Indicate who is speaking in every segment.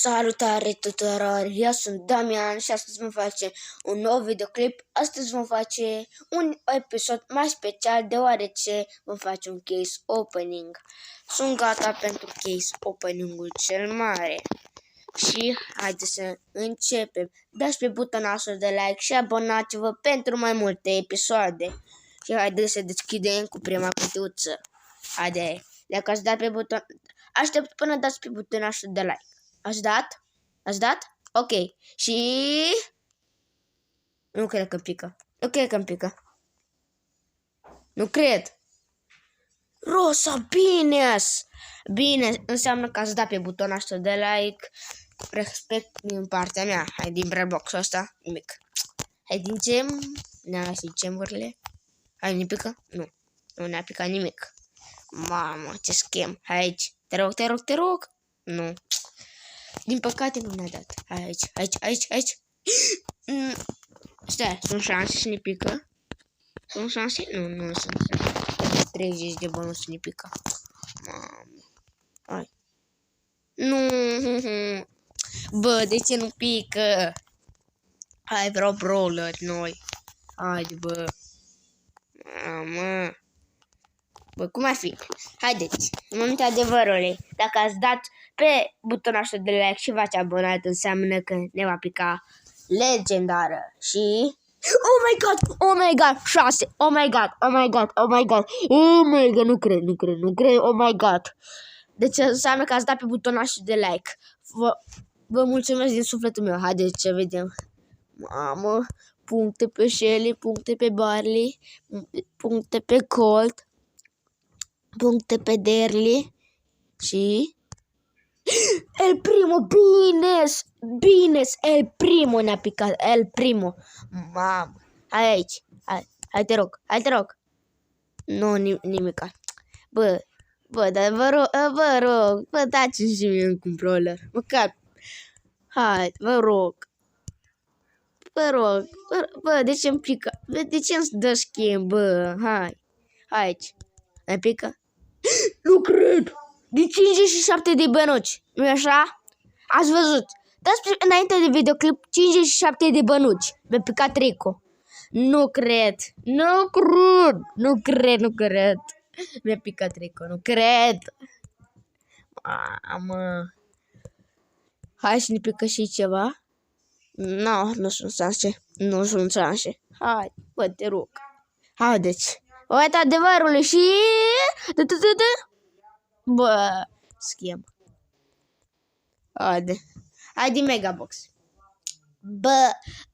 Speaker 1: Salutare tuturor, eu sunt Damian și astăzi vom face un nou videoclip. Astăzi vom face un episod mai special deoarece vom face un case opening. Sunt gata pentru case opening-ul cel mare. Și haideți să începem. Dați pe butonul de like și abonați-vă pentru mai multe episoade. Și haideți să deschidem cu prima cutiuță. Haide, dacă ați dat pe buton, aștept până dați pe butonul de like. Ați dat? Ați dat? Ok. Și... Nu cred că pică. Nu cred că pică. Nu cred. Rosa, bine! Bine, înseamnă că ați dat pe butonul de like. Respect din partea mea. Hai din Roblox-ul ăsta, nimic. Hai din gem. Ne-a lăsat gemurile. Hai, ne pică? Nu. Nu ne-a picat nimic. Mamă, ce schem. Hai aici. Te rog, te rog, te rog. Nu. Din păcate nu ne-a dat. Aici. Stai, sunt șanse să ne pică? Sunt șanse? Nu sunt șanse. 30 de bonus să ne pică. Mamă. Hai. Nu. Bă, de ce nu pică? Hai, vreau brawler noi. Haide, bă. Mamă. Bă, cum ar fi? Haideți, în momentul adevărului, dacă ați dat pe butonul de like și v-ați abonat, înseamnă că ne va pica legendară. Și... Oh my god, 6, oh my god, nu cred, oh my god. Deci înseamnă că ați dat pe butonul de like. Vă mulțumesc din sufletul meu, haideți să vedem. Mamă, puncte pe Shelly, puncte pe Barley, puncte pe Colt. Puncte pe Derly și... El Primo, bine, El Primo ne-a picat, El Primo. Mamă, hai aici, hai te rog. Nu, nimica. Bă, dar vă rog, dați-mi și mie un controller, măcar. Hai, vă rog, bă, de ce îmi pică, de ce îmi dă schimb, bă, hai, aici, ne pică? Nu cred! De 57 de bănuți, nu-i așa? Ați văzut? Dați înainte de videoclip 57 de bănuți. Mi-a picat Rico. Nu cred. Mi-a picat Rico, nu cred. Mamă. Hai să ne pică și ceva. Nu sunt șanse. Hai, bă, te rog. Haideți. Uite adevărul și... Bă, schem. Haide Megabox. Bă,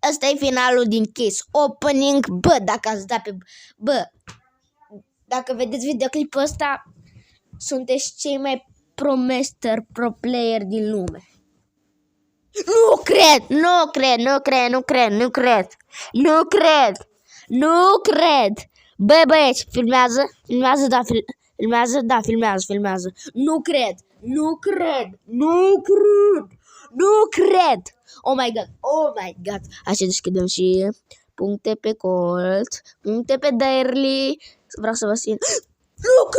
Speaker 1: ăsta e finalul din case opening. Bă, dacă ați dat pe... Bă, dacă vedeți videoclipul ăsta, sunteți cei mai pro player din lume. Nu cred. Bă, băieți, filmează. Nu cred. Oh my god. Hai să deschidem și puncte pe Colt, puncte pe Derly. Vreau să vă țin. Nu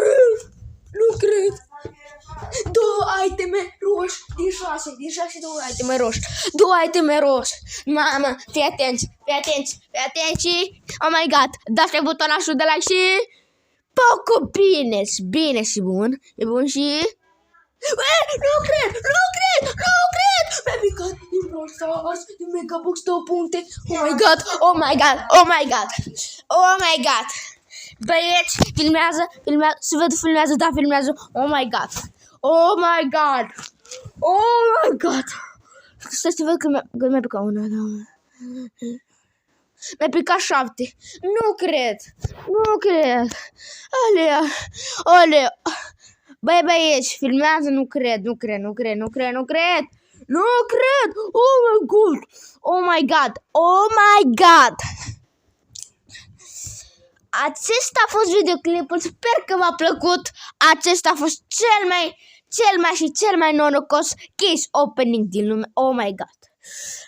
Speaker 1: cred. 2 iteme roșii din 6, două iteme roșii. 2 iteme roșii. Mamă, fii atenți. Oh my god, dați pe butonul de like și... Poco bine și bun. E bun și... Nu cred. Mi-a picat din Brawl Stars, din Megabox 2 puncte. Oh my god. Băieți, filmează, să văd, filmează. Oh my god. Stai să văd că mi-a picat una. Mi-a picat 7. Nu cred. Alea. Băieți, filmează, nu cred. Oh my god. Acesta a fost videoclipul, sper că v-a plăcut. Acesta a fost cel mai norocos case opening din lume. Oh my god.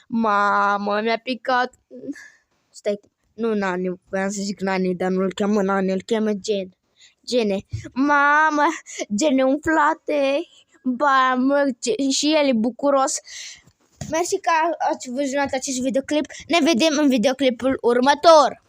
Speaker 1: Mamă, mi-a picat. Stai, nu Nani, voiam să zic Nani, dar nu-l cheamă Nani, îl cheamă Gene. Mamă, gene umflate. ba merge și el e bucuros. Mersi că ați văzut acest videoclip. Ne vedem în videoclipul următor.